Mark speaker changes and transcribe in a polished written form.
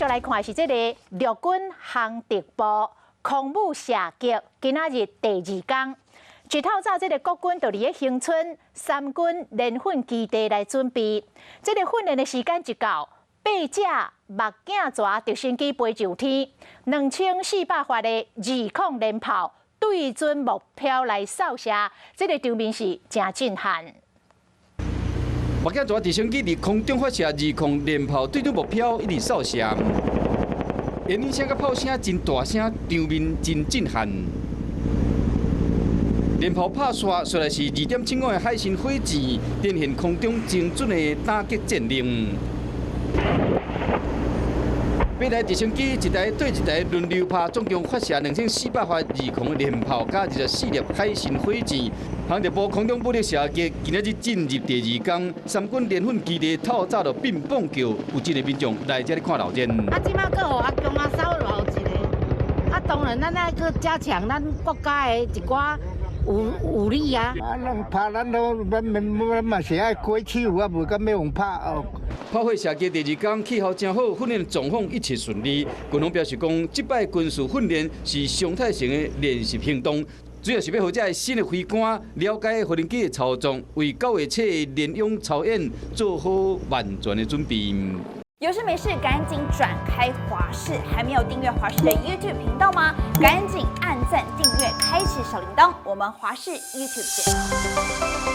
Speaker 1: 续来看的是这个陆军航特部空母射击，今仔日第2天。一透早，这个国军就伫咧恒春三军联训基地来准备。这个训练的时间一到，8架目镜蛇直升机飞上天，2400发的2孔连炮对准目标来扫射，这个场面是真震撼。
Speaker 2: 目镜蛇直升机伫空中发射2孔连炮对准目标，一直扫射，烟烟声甲炮声真大声，场面真震撼。 连炮拍刷，虽然是2.75的海神火箭，展现空中精准的打击战能。8台直升机一台对一台轮流拍，总共发射2400发2孔连炮，加24粒海神火箭。航特部空中武力射击今仔日进入第2天，三军联训基地透早就乒乓球，有真个民众来这里看热闹。
Speaker 3: 即摆阁互阿公啊稍微有一个，当然咱爱去加强咱国家的一寡。 武力啊！
Speaker 4: 咱拍咱都咱嘛是爱过手啊，无敢要用拍哦。
Speaker 2: 炮火射击第2天气候真好，训练状况一切顺利。军方表示讲，这摆军事训练是常态性的练习行动，主要是要让这新的飞官了解无人机的操作，为9月7日联勇操演做好万全的准备。
Speaker 5: 有事没事赶紧转开华视，还没有订阅华视的 YouTube 频道吗？赶紧按赞、订阅、开启小铃铛，我们华视 YouTube 见。